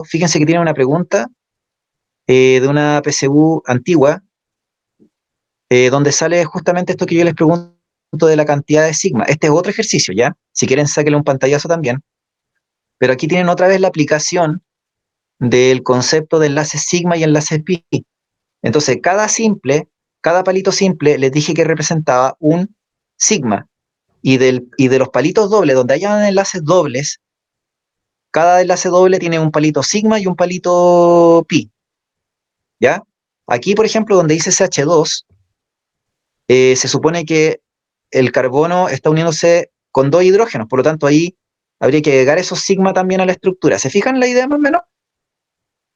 fíjense que tiene una pregunta de una PSU antigua, donde sale justamente esto que yo les pregunto de la cantidad de sigma. Este es otro ejercicio, ¿ya? Si quieren, sáquenle un pantallazo también. Pero aquí tienen otra vez la aplicación del concepto de enlaces sigma y enlaces pi. Entonces, cada palito simple, les dije que representaba un sigma. Y de los palitos dobles, donde hayan enlaces dobles, cada enlace doble tiene un palito sigma y un palito pi. ¿Ya? Aquí, por ejemplo, donde dice CH2, se supone que el carbono está uniéndose con dos hidrógenos, por lo tanto ahí habría que agregar esos sigma también a la estructura. ¿Se fijan la idea más o menos?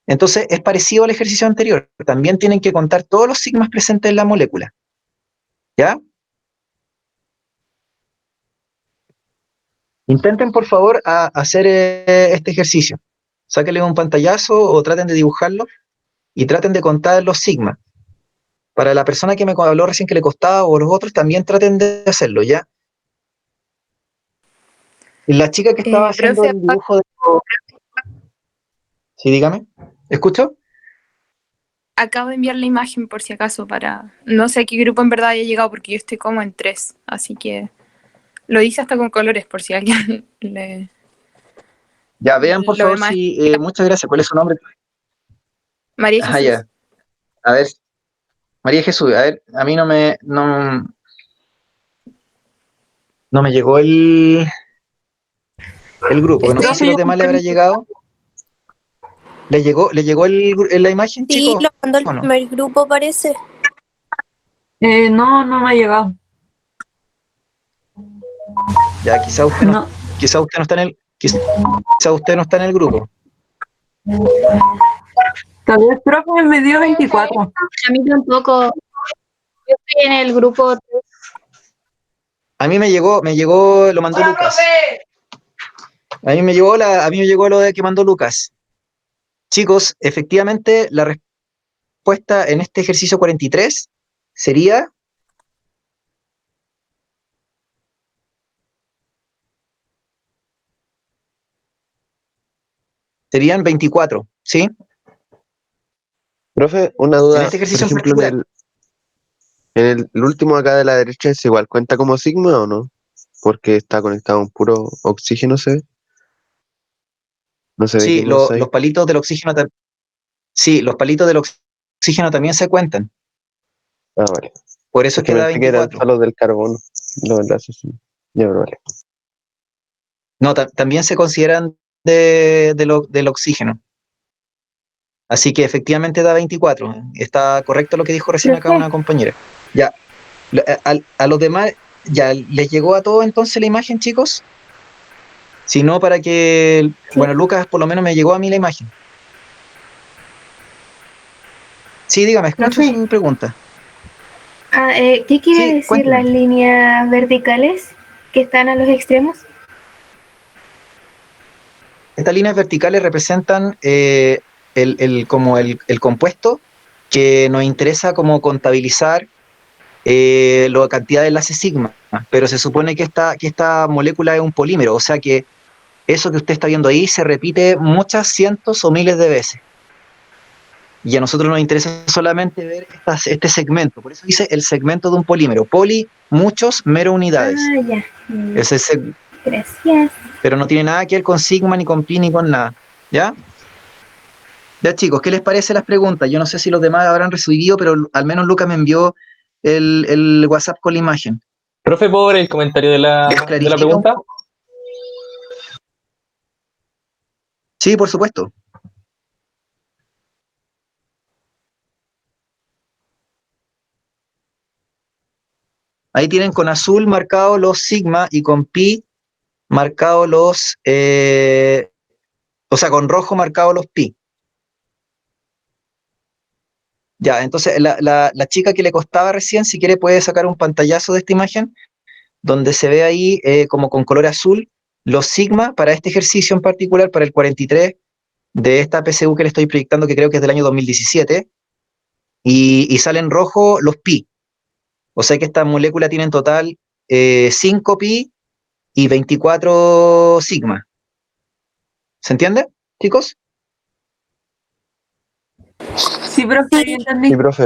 Entonces es parecido al ejercicio anterior. También tienen que contar todos los sigmas presentes en la molécula. ¿Ya? Intenten, por favor, hacer este ejercicio. Sáquenle un pantallazo o traten de dibujarlo y traten de contar los sigmas. Para la persona que me habló recién que le costaba o los otros, también traten de hacerlo, ¿ya? Y la chica que estaba haciendo Profe, el dibujo de... Sí, dígame. ¿Escucho? acabo de enviar la imagen por si acaso para... No sé a qué grupo en verdad haya llegado porque yo estoy como en 3, así que lo hice hasta con colores por si a alguien Ya, vean por lo ve favor más. si... muchas gracias. ¿Cuál es su nombre? María Ah, Jesús. ya. A ver, María Jesús, a ver, a mí no me llegó el grupo. No sé si Profe, los demás le habrá llegado. ¿Le llegó la imagen, sí, chicos? lo mandó el ¿O no? primer grupo, parece. No, no me ha llegado. Ya, No. quizá usted no está quizá usted no está en el grupo. Tal vez, profe, me dio 24. A mí tampoco. Yo estoy en el grupo. A mí me llegó, lo mandó Lucas. A mí me llegó lo de que mandó Lucas. Chicos, efectivamente, la respuesta en este ejercicio 43 sería... Serían 24, ¿sí? Profe, una En duda, este por ejercicio en ejemplo, particular. el último acá de la derecha, ¿es igual cuenta como sigma o no? Porque está conectado a un puro oxígeno, ¿se ve? No se ve qué Sí, cosa los hay. palitos del oxígeno, sí, los palitos del oxígeno también se cuentan. Ah, vale. Por eso Es es que que da pensé que eran 24. solo del carbono, los enlaces. Sí. Ya, pero vale. No, también se consideran del oxígeno. Así que efectivamente da 24. Está correcto lo que dijo recién acá Profe, una compañera. Ya, a los demás, ya, ¿les llegó a todos entonces la imagen, chicos? Si no, para que, sí. bueno, Lucas por lo menos me llegó a mí la imagen. Sí, dígame, escucho Profe, su pregunta. ¿qué quiere Sí, decir las cuénteme. líneas verticales que están a los extremos? Estas líneas verticales representan como el compuesto que nos interesa como contabilizar la cantidad de enlaces sigma, pero se supone que esta molécula es un polímero, o sea que eso que usted está viendo ahí se repite muchas cientos o miles de veces. Y a nosotros nos interesa solamente ver este segmento, por eso dice el segmento de un polímero. Poli, muchos, mero unidades. Ah, ya. Ese Gracias. pero no tiene nada que ver con sigma, ni con pi, ni con nada. ¿Ya? Ya chicos, ¿qué les parece las preguntas? Yo no sé si los demás habrán recibido, pero al menos Lucas me envió el WhatsApp con la imagen. Profe, ¿puedo ver el comentario de ¿Les de la clarifica un pregunta? poco? Sí, por supuesto. Ahí tienen con azul marcados los sigma y con pi marcados o sea, con rojo marcados los pi. Ya, entonces la chica que le costaba recién, si quiere puede sacar un pantallazo de esta imagen, donde se ve ahí como con color azul los sigma para este ejercicio en particular, para el 43 de esta PSU que le estoy proyectando, que creo que es del año 2017, y sale en rojo los pi. O sea que esta molécula tiene en total 5 pi y 24 sigma. ¿Se entiende, chicos? Sí, profe, yo entendí. Sí, profe.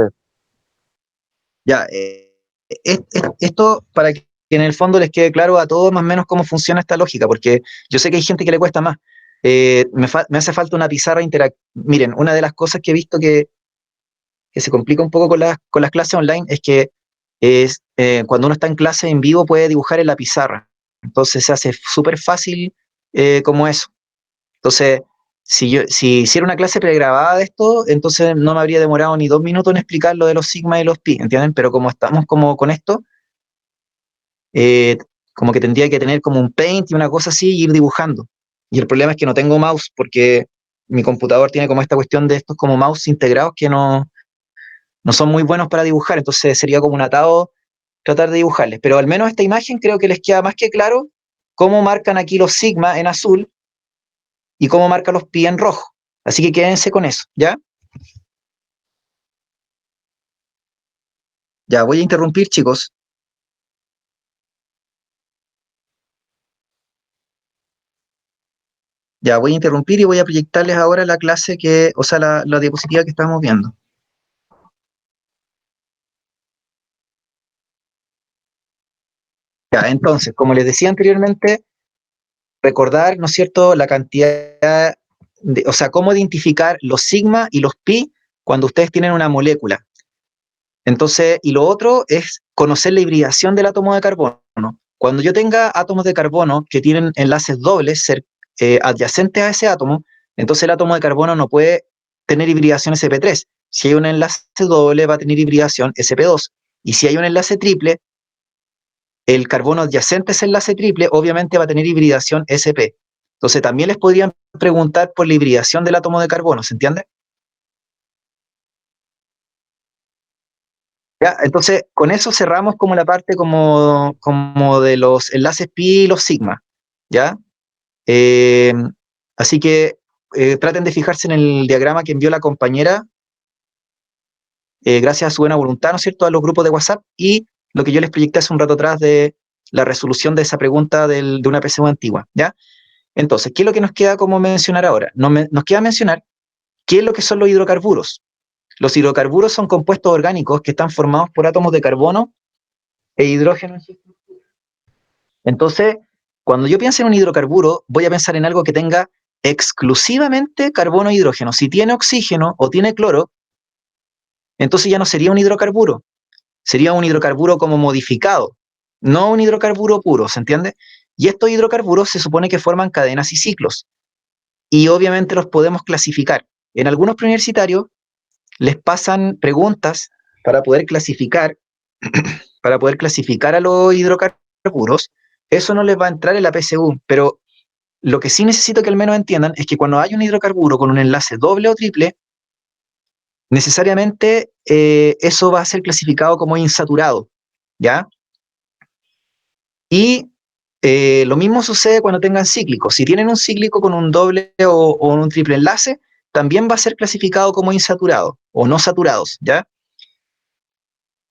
Ya, esto para que en el fondo les quede claro a todos más o menos cómo funciona esta lógica, porque yo sé que hay gente que le cuesta más. Me hace falta una pizarra interactiva. Miren, una de las cosas que he visto que se complica un poco con las clases online es que cuando uno está en clase en vivo puede dibujar en la pizarra. Entonces se hace súper fácil como eso. Entonces, si hiciera una clase pregrabada de esto, entonces no me habría demorado ni 2 minutos en explicar lo de los sigma y los pi, ¿entienden? Pero como estamos como con esto, eh, como que tendría que tener como un paint y una cosa así y ir dibujando. Y el problema es que no tengo mouse porque mi computador tiene como esta cuestión de estos como mouse integrados que no son muy buenos para dibujar, entonces sería como un atado tratar de dibujarles. Pero al menos esta imagen creo que les queda más que claro cómo marcan aquí los sigma en azul y cómo marca los pi en rojo. Así que quédense con eso, ¿ya? Ya, voy a interrumpir, chicos. Ya, voy a interrumpir y voy a proyectarles ahora la clase o sea, la diapositiva que estamos viendo. Ya, entonces, como les decía anteriormente, recordar, ¿no es cierto?, la cantidad, o sea, cómo identificar los sigma y los pi cuando ustedes tienen una molécula. Entonces, y lo otro es conocer la hibridación del átomo de carbono. Cuando yo tenga átomos de carbono que tienen enlaces dobles adyacentes a ese átomo, entonces el átomo de carbono no puede tener hibridación sp3. Si hay un enlace doble, va a tener hibridación sp2. Y si hay un enlace triple, el carbono adyacente a ese enlace triple obviamente va a tener hibridación sp. Entonces también les podrían preguntar por la hibridación del átomo de carbono, ¿se entiende? Ya, entonces, con eso cerramos como la parte como de los enlaces pi y los sigma, ¿ya? Eh, Así que traten de fijarse en el diagrama que envió la compañera, gracias a su buena voluntad, ¿no es cierto?, a los grupos de WhatsApp y lo que yo les proyecté hace un rato atrás de la resolución de esa pregunta de una PSU antigua, ¿ya? Entonces, ¿qué es lo que nos queda como mencionar ahora? Nos queda mencionar qué es lo que son los hidrocarburos. Los hidrocarburos son compuestos orgánicos que están formados por átomos de carbono e hidrógeno en su estructura. Entonces, cuando yo pienso en un hidrocarburo, voy a pensar en algo que tenga exclusivamente carbono e hidrógeno. Si tiene oxígeno o tiene cloro, entonces ya no sería un hidrocarburo, sería un hidrocarburo como modificado, no un hidrocarburo puro, ¿se entiende? Y estos hidrocarburos se supone que forman cadenas y ciclos, y obviamente los podemos clasificar. En algunos preuniversitarios les pasan preguntas para poder clasificar a los hidrocarburos. Eso no les va a entrar en la PSU, pero lo que sí necesito que al menos entiendan es que cuando hay un hidrocarburo con un enlace doble o triple, necesariamente eso va a ser clasificado como insaturado, ¿ya? Y lo mismo sucede cuando tengan cíclicos. Si tienen un cíclico con un doble o un triple enlace, también va a ser clasificado como insaturado o no saturados, ¿ya?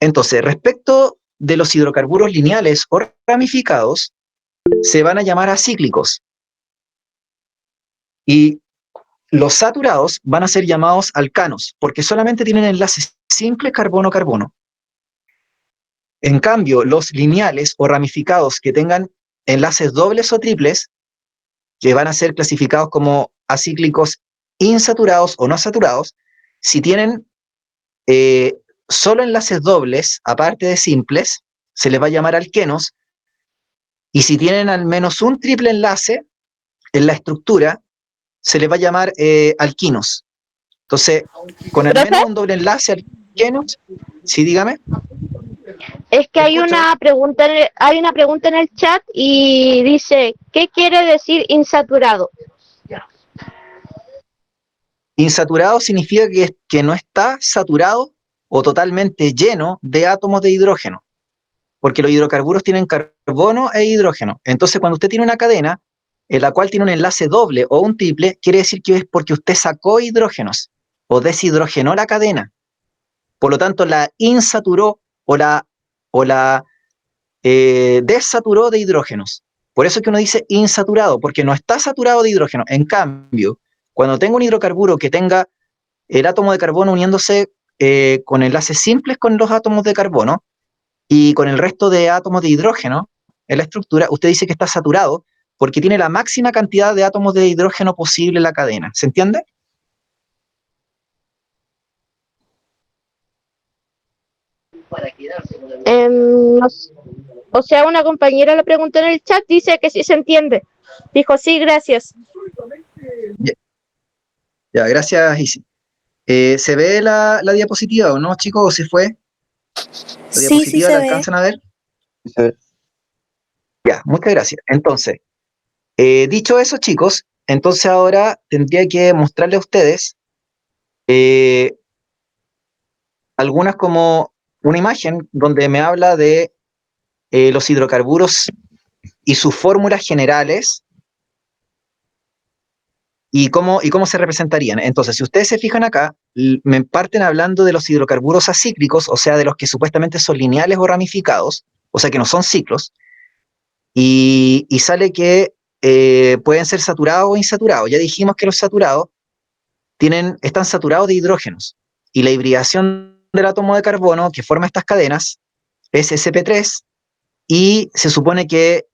Entonces, respecto de los hidrocarburos lineales o ramificados, se van a llamar acíclicos. Y los saturados van a ser llamados alcanos, porque solamente tienen enlaces simples carbono-carbono. En cambio, los lineales o ramificados que tengan enlaces dobles o triples, que van a ser clasificados como acíclicos insaturados o no saturados, si tienen solo enlaces dobles, aparte de simples, se les va a llamar alquenos, y si tienen al menos un triple enlace en la estructura, se les va a llamar alquinos. Entonces, con al ¿Profe? menos un doble enlace alquenos, sí, dígame. Es que Escucho. hay una pregunta en el chat y dice, ¿qué quiere decir insaturado? Insaturado significa que no está saturado o totalmente lleno de átomos de hidrógeno, porque los hidrocarburos tienen carbono e hidrógeno. Entonces, cuando usted tiene una cadena en la cual tiene un enlace doble o un triple, quiere decir que es porque usted sacó hidrógenos o deshidrogenó la cadena. Por lo tanto, la insaturó o la desaturó de hidrógenos. Por eso es que uno dice insaturado, porque no está saturado de hidrógeno. En cambio, cuando tengo un hidrocarburo que tenga el átomo de carbono uniéndose con enlaces simples con los átomos de carbono y con el resto de átomos de hidrógeno en la estructura, usted dice que está saturado porque tiene la máxima cantidad de átomos de hidrógeno posible en la cadena. ¿Se entiende? No sé. O sea, una compañera le preguntó en el chat, dice que sí se entiende. Dijo, sí, gracias. Ya, gracias, Isi. ¿Se ve la diapositiva o no, chicos? ¿O se fue? ¿La Sí, sí diapositiva se la ve. alcanzan a ver? Se- Ya, muchas gracias. Entonces, dicho eso, chicos, entonces ahora tendría que mostrarle a ustedes algunas como una imagen donde me habla de los hidrocarburos y sus fórmulas generales y cómo se representarían. Entonces, si ustedes se fijan acá, me parten hablando de los hidrocarburos acíclicos, o sea, de los que supuestamente son lineales o ramificados, o sea, que no son ciclos, y sale que pueden ser saturados o insaturados. Ya dijimos que los saturados están saturados de hidrógenos, y la hibridación del átomo de carbono que forma estas cadenas es sp3, y se supone que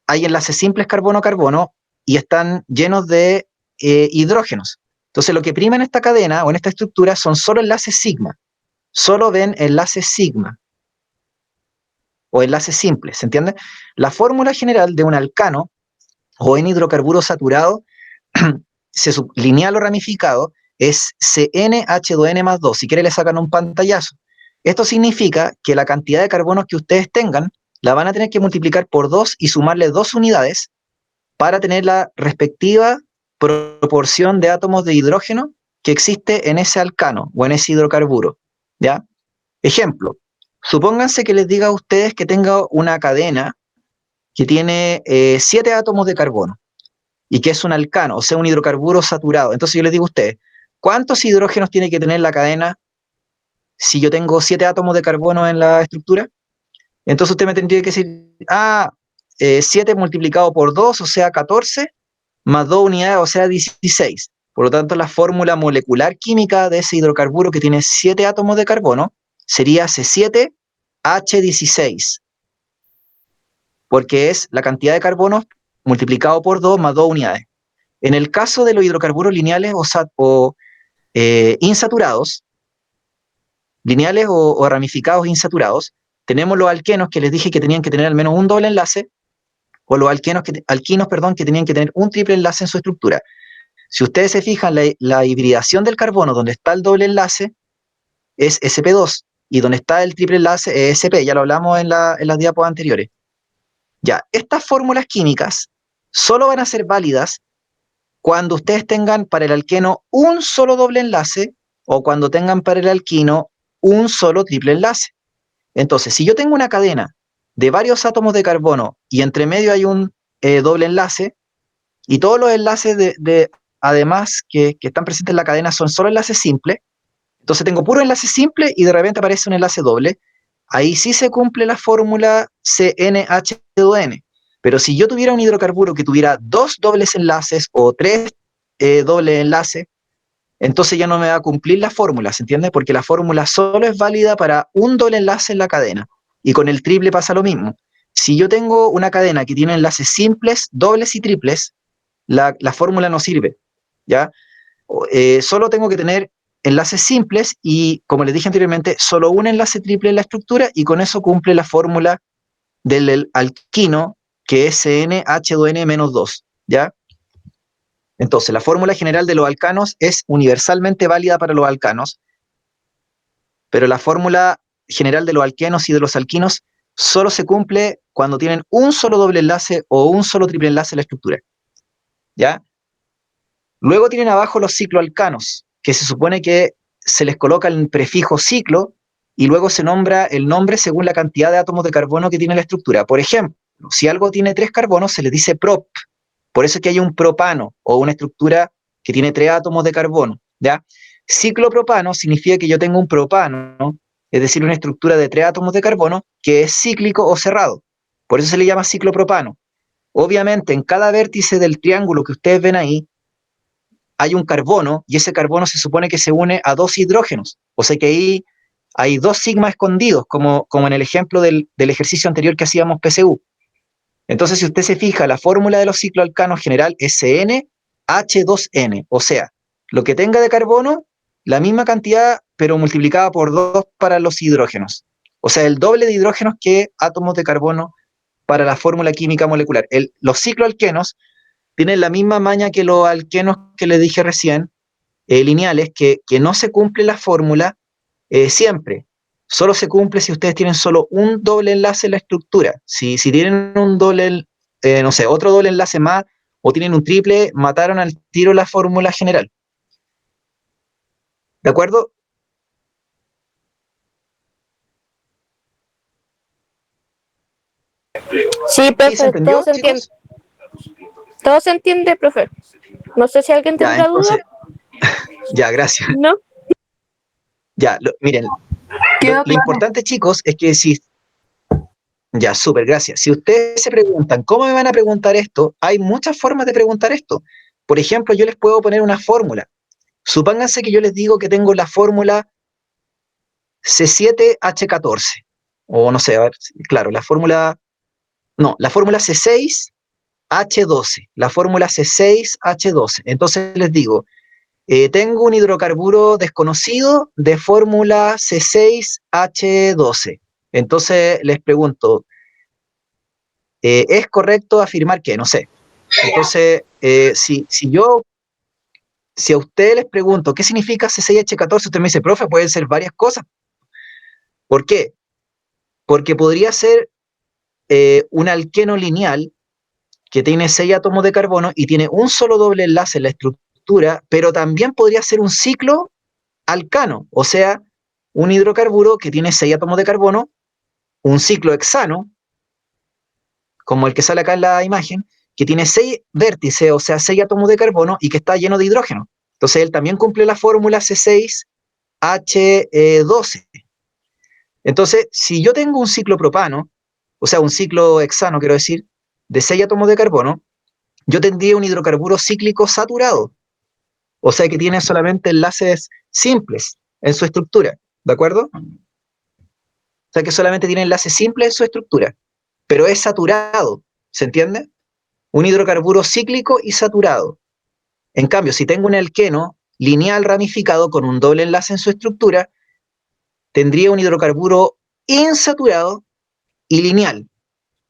hay enlaces simples carbono-carbono y están llenos de hidrógenos. Entonces lo que prima en esta cadena o en esta estructura son solo enlaces sigma. Solo ven enlaces sigma o enlaces simples, ¿se entiende? La fórmula general de un alcano o en hidrocarburo saturado lineal o ramificado es CnH2n más 2. Si quiere le sacan un pantallazo. Esto significa que la cantidad de carbonos que ustedes tengan la van a tener que multiplicar por 2 y sumarle 2 unidades para tener la respectiva proporción de átomos de hidrógeno que existe en ese alcano o en ese hidrocarburo. ¿Ya? Ejemplo, supónganse que les diga a ustedes que tenga una cadena que tiene 7 átomos de carbono y que es un alcano, o sea, un hidrocarburo saturado. Entonces yo les digo a ustedes, ¿cuántos hidrógenos tiene que tener la cadena si yo tengo 7 átomos de carbono en la estructura? Entonces usted me tendría que decir, 7 multiplicado por 2, o sea, 14, más 2 unidades, o sea, 16. Por lo tanto, la fórmula molecular química de ese hidrocarburo que tiene 7 átomos de carbono sería C7H16, porque es la cantidad de carbonos multiplicado por 2 más 2 unidades. En el caso de los hidrocarburos lineales o insaturados, lineales o ramificados insaturados, tenemos los alquenos que les dije que tenían que tener al menos un doble enlace, o los alquinos, que tenían que tener un triple enlace en su estructura. Si ustedes se fijan, la hibridación del carbono, donde está el doble enlace, es sp2, y donde está el triple enlace es sp, ya lo hablamos en las diapos anteriores. Ya, estas fórmulas químicas solo van a ser válidas cuando ustedes tengan para el alqueno un solo doble enlace, o cuando tengan para el alquino un solo triple enlace. Entonces, si yo tengo una cadena de varios átomos de carbono y entre medio hay un doble enlace, y todos los enlaces además que están presentes en la cadena son solo enlaces simples, entonces tengo puro enlace simple y de repente aparece un enlace doble, ahí sí se cumple la fórmula CnH2n. Pero si yo tuviera un hidrocarburo que tuviera 2 dobles enlaces o 3 dobles enlaces, entonces ya no me va a cumplir la fórmula, ¿se entiende? Porque la fórmula solo es válida para un doble enlace en la cadena. Y con el triple pasa lo mismo. Si yo tengo una cadena que tiene enlaces simples, dobles y triples, la fórmula no sirve, ¿ya? Solo tengo que tener enlaces simples y, como les dije anteriormente, solo un enlace triple en la estructura, y con eso cumple la fórmula del alquino, que es CnH2n-2, ¿ya? Entonces, la fórmula general de los alcanos es universalmente válida para los alcanos, pero la fórmula general de los alquenos y de los alquinos solo se cumple cuando tienen un solo doble enlace o un solo triple enlace en la estructura, ¿ya? Luego tienen abajo los cicloalcanos, que se supone que se les coloca el prefijo ciclo y luego se nombra el nombre según la cantidad de átomos de carbono que tiene la estructura. Por ejemplo, si algo tiene 3 carbonos, se les dice prop. Por eso es que hay un propano o una estructura que tiene 3 átomos de carbono, ¿ya? Ciclopropano significa que yo tengo un propano, es decir, una estructura de 3 átomos de carbono que es cíclico o cerrado. Por eso se le llama ciclopropano. Obviamente, en cada vértice del triángulo que ustedes ven ahí, hay un carbono y ese carbono se supone que se une a dos hidrógenos. O sea que ahí hay dos sigma escondidos, como en el ejemplo del ejercicio anterior que hacíamos PSU. Entonces, si usted se fija, la fórmula de los cicloalcanos general es CnH2n. O sea, lo que tenga de carbono, la misma cantidad, pero multiplicada por 2 para los hidrógenos. O sea, el doble de hidrógenos que átomos de carbono para la fórmula química molecular. Los cicloalquenos tienen la misma maña que los alquenos que les dije recién, lineales, que no se cumple la fórmula siempre. Solo se cumple si ustedes tienen solo un doble enlace en la estructura. Si tienen un doble, no sé, otro doble enlace más, o tienen un triple, mataron al tiro la fórmula general. ¿De acuerdo? Sí, ¿Sí se profe, entendió, todo se entiende. chicos? Todo se entiende, profe. No sé si alguien Ya, tendrá duda. entonces, ya, gracias. ¿No? Ya, miren, Quedó lo claro. importante, chicos, es que si... Ya, súper, gracias. Si ustedes se preguntan, ¿cómo me van a preguntar esto? Hay muchas formas de preguntar esto. Por ejemplo, yo les puedo poner una fórmula. Supónganse que yo les digo que tengo la fórmula C7H14. O no sé, a ver, claro, la fórmula... No, la fórmula C6H12. La fórmula C6H12. Entonces les digo, tengo un hidrocarburo desconocido de fórmula C6H12. Entonces les pregunto, ¿es correcto afirmar que? No sé. Entonces, si a ustedes les pregunto, ¿qué significa C6H14? Usted me dice, profe, pueden ser varias cosas. ¿Por qué? Porque podría ser un alqueno lineal que tiene 6 átomos de carbono y tiene un solo doble enlace en la estructura, pero también podría ser un ciclo alcano, o sea, un hidrocarburo que tiene 6 átomos de carbono, un ciclo hexano, como el que sale acá en la imagen, que tiene 6 vértices, o sea, 6 átomos de carbono y que está lleno de hidrógeno. Entonces él también cumple la fórmula C6H12. Entonces, si yo tengo un ciclo propano, o sea, un ciclo hexano, quiero decir, de 6 átomos de carbono, yo tendría un hidrocarburo cíclico saturado, o sea que tiene solamente enlaces simples en su estructura, ¿de acuerdo? O sea que solamente tiene enlaces simples en su estructura, pero es saturado, ¿se entiende? Un hidrocarburo cíclico y saturado. En cambio, si tengo un alqueno lineal ramificado con un doble enlace en su estructura, tendría un hidrocarburo insaturado y lineal,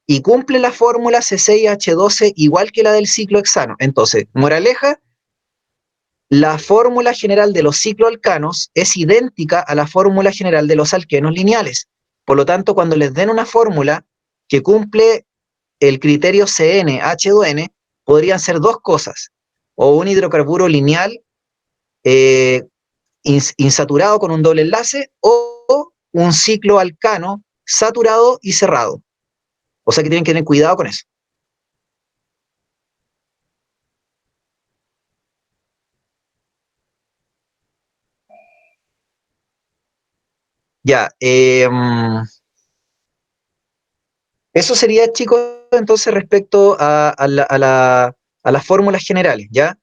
y cumple la fórmula C6H12 igual que la del ciclo hexano. Entonces, moraleja, la fórmula general de los cicloalcanos es idéntica a la fórmula general de los alquenos lineales. Por lo tanto, cuando les den una fórmula que cumple el criterio CnH2n, podrían ser dos cosas: o un hidrocarburo lineal insaturado con un doble enlace, o un ciclo alcano saturado y cerrado. O sea que tienen que tener cuidado con eso. Ya, eso sería, chicos, entonces respecto a las fórmulas generales, ¿ya?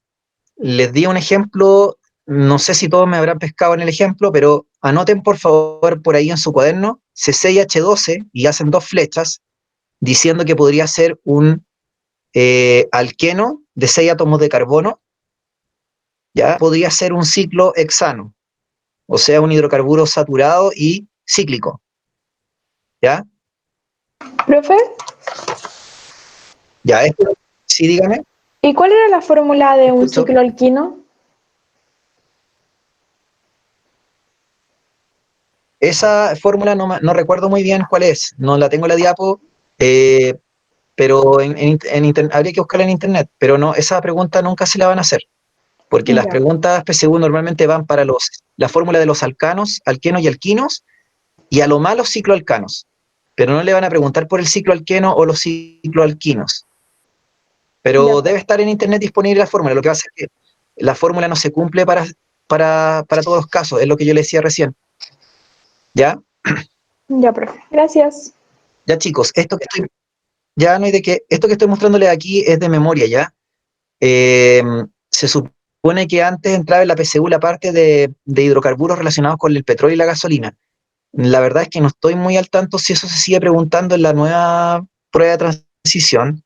Les di un ejemplo, no sé si todos me habrán pescado en el ejemplo, pero anoten por favor por ahí en su cuaderno C6H12 y hacen dos flechas diciendo que podría ser un alqueno de 6 átomos de carbono, ¿ya? Podría ser un ciclo hexano, o sea, un hidrocarburo saturado y cíclico, ¿ya? Profe, Ya, esto, sí, dígame, ¿y cuál era la fórmula de un escucho. cicloalquino? Esa fórmula no recuerdo muy bien cuál es, no la tengo en la diapo, pero habría que buscarla en internet, pero no, esa pregunta nunca se la van a hacer, porque las Ya. preguntas PSU normalmente van para la fórmula de los alcanos, alquenos y alquinos, y a lo más los cicloalcanos, pero no le van a preguntar por el cicloalqueno o los cicloalquinos. Ya, Pero debe estar en internet disponible la fórmula, lo que pasa es que la fórmula no se cumple para todos los casos, es lo que yo le decía recién. ¿Ya? ya, profe. Gracias. Ya, chicos, ya no hay de qué, esto que estoy mostrándoles aquí es de memoria, ¿ya? Se supone supone que antes entraba en la PSU la parte de hidrocarburos relacionados con el petróleo y la gasolina. La verdad es que no estoy muy al tanto si eso se sigue preguntando en la nueva prueba de transición,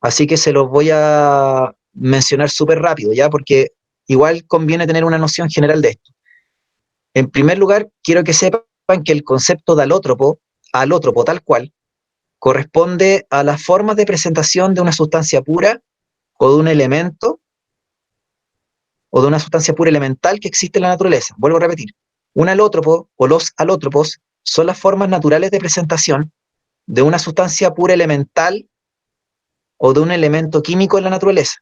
así que se los voy a mencionar súper rápido, ¿ya? Porque igual conviene tener una noción general de esto. En primer lugar, quiero que sepan que el concepto de alótropo tal cual, corresponde a las formas de presentación de una sustancia pura o de un elemento o de una sustancia pura elemental que existe en la naturaleza. Vuelvo a repetir, un alótropo o los alótropos son las formas naturales de presentación de una sustancia pura elemental o de un elemento químico en la naturaleza.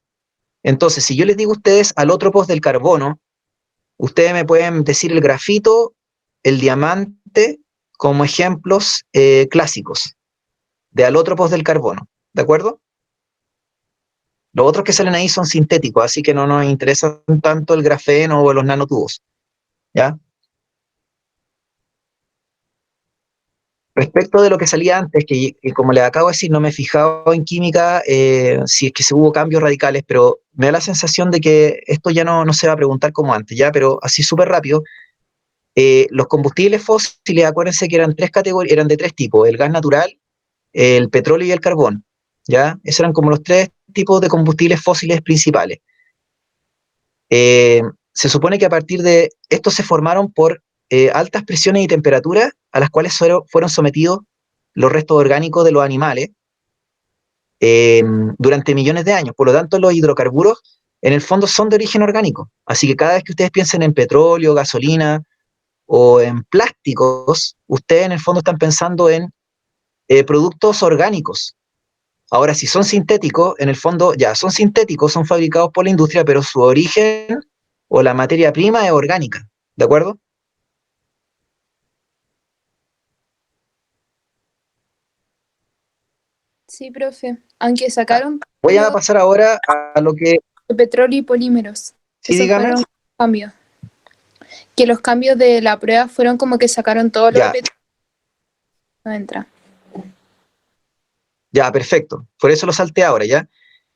Entonces, si yo les digo a ustedes alótropos del carbono, ustedes me pueden decir el grafito, el diamante, como ejemplos clásicos de alótropos del carbono, ¿de acuerdo? Los otros que salen ahí son sintéticos, así que no nos interesan tanto el grafeno o los nanotubos, ¿ya? Respecto de lo que salía antes, que como les acabo de decir, no me he fijado en química si es que se hubo cambios radicales, pero me da la sensación de que esto ya no se va a preguntar como antes, ¿ya? Pero así súper rápido, los combustibles fósiles, acuérdense que eran tres categorías, eran de tres tipos, el gas natural, el petróleo y el carbón, ¿ya? Esos eran como los tres tipos de combustibles fósiles principales. Se supone que a partir de estos se formaron por altas presiones y temperaturas a las cuales fueron sometidos los restos orgánicos de los animales durante millones de años. Por lo tanto, los hidrocarburos en el fondo son de origen orgánico. Así que cada vez que ustedes piensen en petróleo, gasolina o en plásticos, ustedes en el fondo están pensando en productos orgánicos. Ahora, si son sintéticos, en el fondo ya son sintéticos, son fabricados por la industria, pero su origen o la materia prima es orgánica, ¿de acuerdo? Sí, profe. Aunque sacaron Voy a pasar ahora a lo que... de petróleo y polímeros. Sí, Esos dígame. fueron cambios. Que los cambios de la prueba fueron como que sacaron todo lo de Ya, petróleo. No entra. ya, perfecto. Por eso lo salté ahora, ¿ya?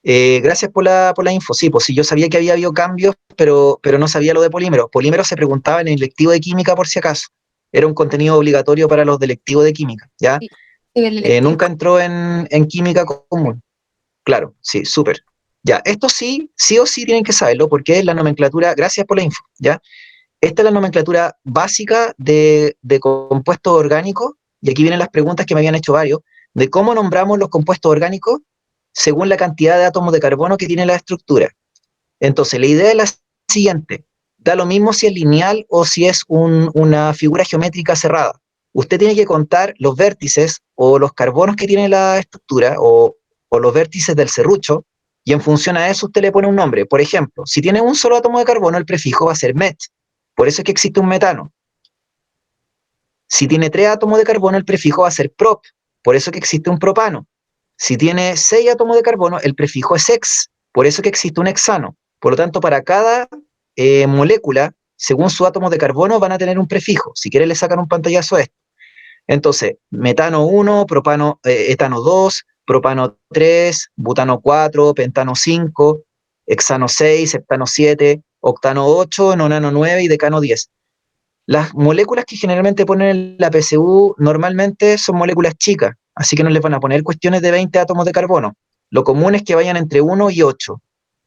Gracias por la info. Sí, pues sí, yo sabía que había habido cambios, pero no sabía lo de polímeros. Polímeros se preguntaba en el lectivo de química por si acaso. Era un contenido obligatorio para los del lectivo de química, ¿ya? Sí, el electivo. Nunca entró en química común. Claro, sí, súper. Ya, esto sí, sí o sí tienen que saberlo porque es la nomenclatura, gracias por la info, ¿ya? Esta es la nomenclatura básica de compuestos orgánicos, y aquí vienen las preguntas que me habían hecho varios, de cómo nombramos los compuestos orgánicos según la cantidad de átomos de carbono que tiene la estructura. Entonces, la idea es la siguiente, da lo mismo si es lineal o si es una figura geométrica cerrada. Usted tiene que contar los vértices o los carbonos que tiene la estructura o los vértices del serrucho, y en función a eso usted le pone un nombre. Por ejemplo, si tiene un solo átomo de carbono, el prefijo va a ser met. Por eso es que existe un metano. Si tiene 3 átomos de carbono, el prefijo va a ser prop. Por eso es que existe un propano. Si tiene 6 átomos de carbono, el prefijo es ex. Por eso es que existe un hexano. Por lo tanto, para cada molécula, según su átomo de carbono, van a tener un prefijo. Si quieren, le sacan un pantallazo a esto. Entonces, metano 1, etano 2, propano 3, butano 4, pentano 5, hexano 6, heptano 7, octano 8, nonano 9 y decano 10. Las moléculas que generalmente ponen en la PSU normalmente son moléculas chicas, así que no les van a poner cuestiones de 20 átomos de carbono. Lo común es que vayan entre 1 y 8,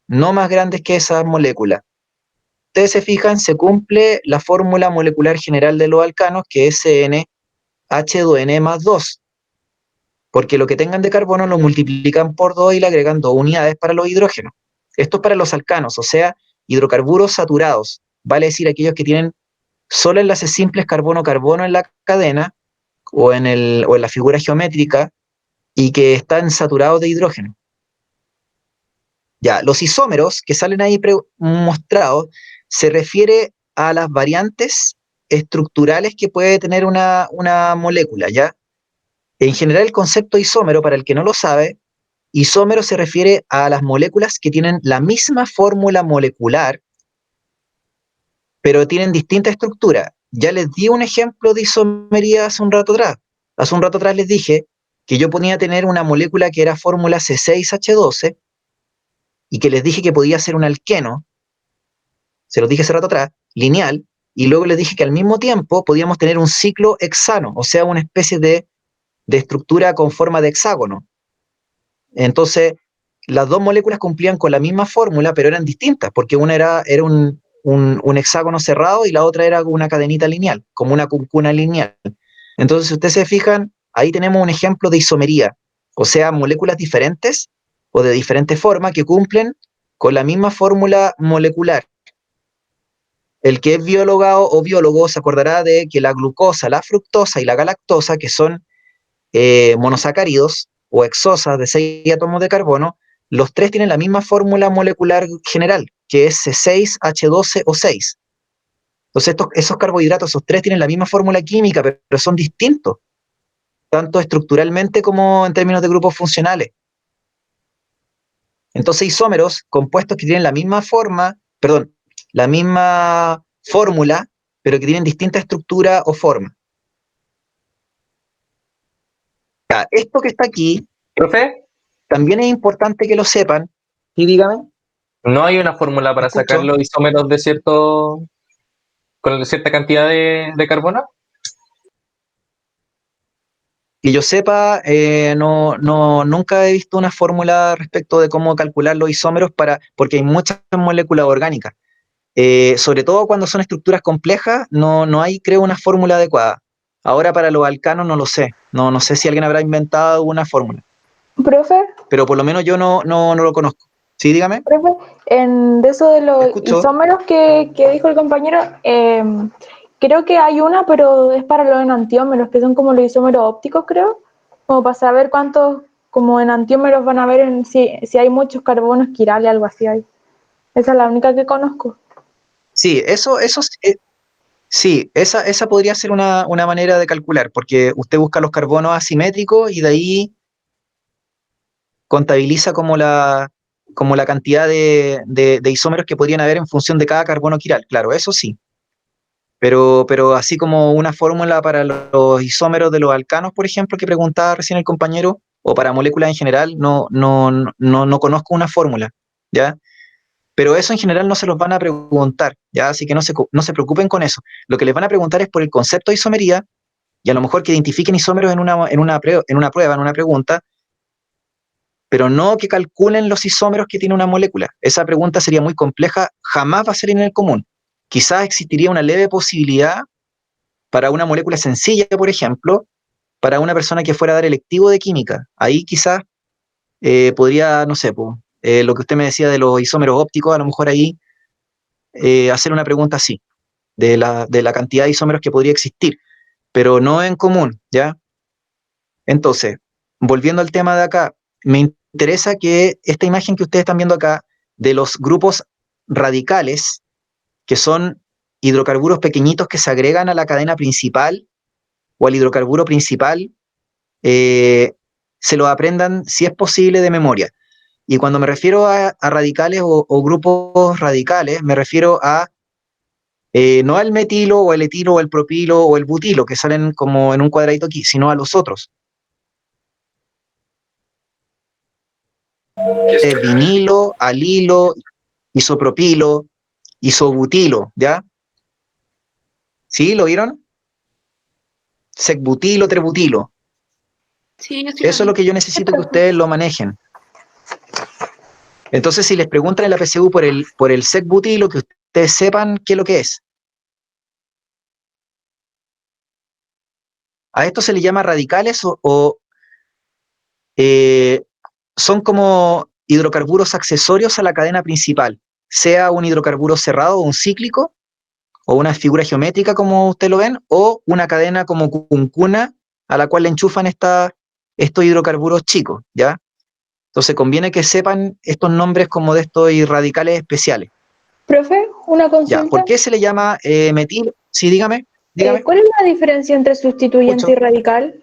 no más grandes que esas moléculas. Ustedes se fijan, se cumple la fórmula molecular general de los alcanos, que es CnH2n más 2, porque lo que tengan de carbono lo multiplican por 2 y le agregan 2 unidades para los hidrógenos. Esto es para los alcanos, o sea, hidrocarburos saturados, vale decir aquellos que tienen solo enlaces simples carbono-carbono en la cadena o en la figura geométrica y que están saturados de hidrógeno. Ya, los isómeros que salen ahí mostrados se refiere a las variantes estructurales que puede tener una molécula, ¿ya? En general, el concepto isómero, para el que no lo sabe, isómero se refiere a las moléculas que tienen la misma fórmula molecular, pero tienen distinta estructura. Ya les di un ejemplo de isomería hace un rato atrás. Hace un rato atrás les dije que yo podía tener una molécula que era fórmula C6H12 y que les dije que podía ser un alqueno, se los dije hace rato atrás, lineal, y luego les dije que al mismo tiempo podíamos tener un ciclo hexano, o sea, una especie de estructura con forma de hexágono. Entonces, las dos moléculas cumplían con la misma fórmula, pero eran distintas, porque una era un hexágono cerrado y la otra era una cadenita lineal, como una cuncuna lineal. Entonces, si ustedes se fijan, ahí tenemos un ejemplo de isomería, o sea, moléculas diferentes o de diferente forma que cumplen con la misma fórmula molecular. El que es bióloga o biólogo se acordará de que la glucosa, la fructosa y la galactosa, que son monosacáridos o hexosas de 6 átomos de carbono, los tres tienen la misma fórmula molecular general, que es C6H12O6. Entonces, esos carbohidratos, esos tres tienen la misma fórmula química, pero son distintos, tanto estructuralmente como en términos de grupos funcionales. Entonces, isómeros, compuestos que tienen la misma forma, perdón, la misma fórmula, pero que tienen distinta estructura o forma. Ya, esto que está aquí, Profe, también es importante que lo sepan. Y dígame. ¿no hay una fórmula para Escucho. sacar los isómeros de con cierta cantidad de carbono? Que yo sepa, nunca he visto una fórmula respecto de cómo calcular los isómeros porque hay muchas moléculas orgánicas. Sobre todo cuando son estructuras complejas, no hay, creo, una fórmula adecuada. Ahora para los alcanos no lo sé. No sé si alguien habrá inventado una fórmula. Profe, Pero por lo menos yo no lo conozco. Sí, dígame. profe, de eso de los Escucho. isómeros que dijo el compañero, creo que hay una, pero es para los enantiómeros, que son como los isómeros ópticos, creo, como para saber cuántos como enantiómeros van a haber si hay muchos carbonos quirales, algo así hay. Esa es la única que conozco. Sí, sí, esa podría ser una manera de calcular, porque usted busca los carbonos asimétricos y de ahí contabiliza como la cantidad de isómeros que podrían haber en función de cada carbono quiral. Claro, eso sí. Pero así como una fórmula para los isómeros de los alcanos, por ejemplo, que preguntaba recién el compañero, o para moléculas en general, no conozco una fórmula, ¿ya? Pero eso en general no se los van a preguntar, ¿ya? Así que no se preocupen con eso. Lo que les van a preguntar es por el concepto de isomería, y a lo mejor que identifiquen isómeros en una prueba, en una pregunta, pero no que calculen los isómeros que tiene una molécula. Esa pregunta sería muy compleja, jamás va a ser en el común. Quizás existiría una leve posibilidad para una molécula sencilla, por ejemplo, para una persona que fuera a dar electivo de química. Ahí quizás podría, no sé, lo que usted me decía de los isómeros ópticos, a lo mejor ahí hacer una pregunta así, de la cantidad de isómeros que podría existir, pero no en común, ¿ya? Entonces, volviendo al tema de acá, me interesa que esta imagen que ustedes están viendo acá, de los grupos radicales, que son hidrocarburos pequeñitos que se agregan a la cadena principal o al hidrocarburo principal, se lo aprendan, si es posible, de memoria. Y cuando me refiero a radicales o grupos radicales, me refiero a no al metilo o el etilo o el propilo o el butilo, que salen como en un cuadradito aquí, sino a los otros. Vinilo, alilo, isopropilo, isobutilo, ¿ya? ¿Sí? ¿Lo vieron? Secbutilo, trebutilo. Sí, yo sí Eso es lo que yo necesito que ustedes lo manejen. Entonces, si les preguntan en la PSU por el secbutilo, que ustedes sepan qué es lo que es. A esto se le llama radicales son como hidrocarburos accesorios a la cadena principal, sea un hidrocarburo cerrado o un cíclico, o una figura geométrica como ustedes lo ven, o una cadena como cuncuna a la cual le enchufan estos hidrocarburos chicos, ¿ya? Entonces conviene que sepan estos nombres como de estos radicales especiales. Profe, una Ya, consulta. ¿por qué se le llama metil? Sí, dígame. ¿Cuál es la diferencia entre sustituyente Escucho. y radical?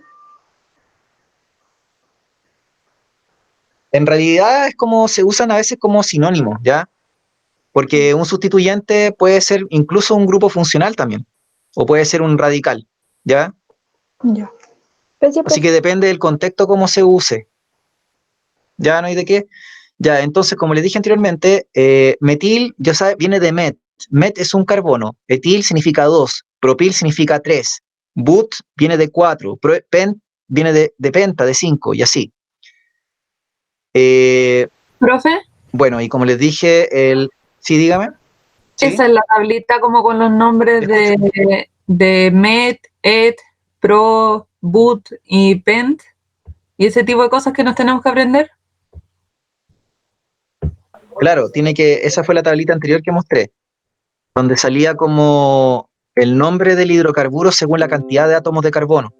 En realidad es como se usan a veces como sinónimos, ¿ya? Porque un sustituyente puede ser incluso un grupo funcional también, o puede ser un radical, ¿ya? Ya. Gracias, Así profe. que depende del contexto cómo se use. ¿Ya no hay de qué? Ya, entonces, como les dije anteriormente, metil, ya sabe, viene de met, met es un carbono, etil significa 2, propil significa 3, but viene de 4, pent viene de penta, de 5, y así. Profe, Bueno, y como les dije, sí, dígame. ¿Sí? esa es la tablita como con los nombres de met, et, pro, boot y pent, y ese tipo de cosas que nos tenemos que aprender. Claro, esa fue la tablita anterior que mostré, donde salía como el nombre del hidrocarburo según la cantidad de átomos de carbono.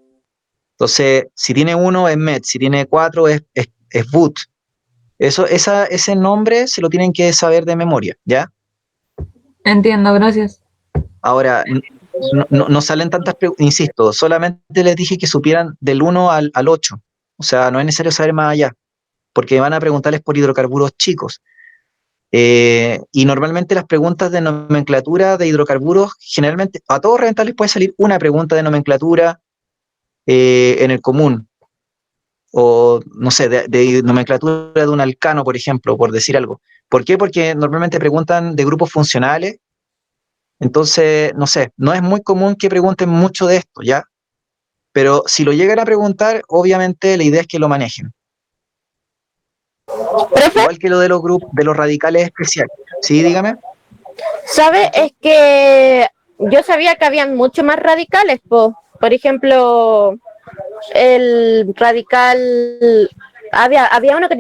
Entonces, si tiene 1 es met, si tiene 4 es but. Ese nombre se lo tienen que saber de memoria, ¿ya? Entiendo, gracias. Ahora, no salen tantas preguntas, insisto, solamente les dije que supieran del 1 al 8. O sea, no es necesario saber más allá, porque van a preguntarles por hidrocarburos chicos. Y normalmente las preguntas de nomenclatura de hidrocarburos, generalmente a todos reventar les puede salir una pregunta de nomenclatura en el común, o no sé, de nomenclatura de un alcano, por ejemplo, por decir algo. ¿Por qué? Porque normalmente preguntan de grupos funcionales, entonces, no sé, no es muy común que pregunten mucho de esto, ¿ya? Pero si lo llegan a preguntar, obviamente la idea es que lo manejen. Profe, Igual que lo de los grupos, de los radicales especiales. Sí, dígame. ¿sabe? Es que yo sabía que habían mucho más radicales, po. Por ejemplo, el radical, había uno que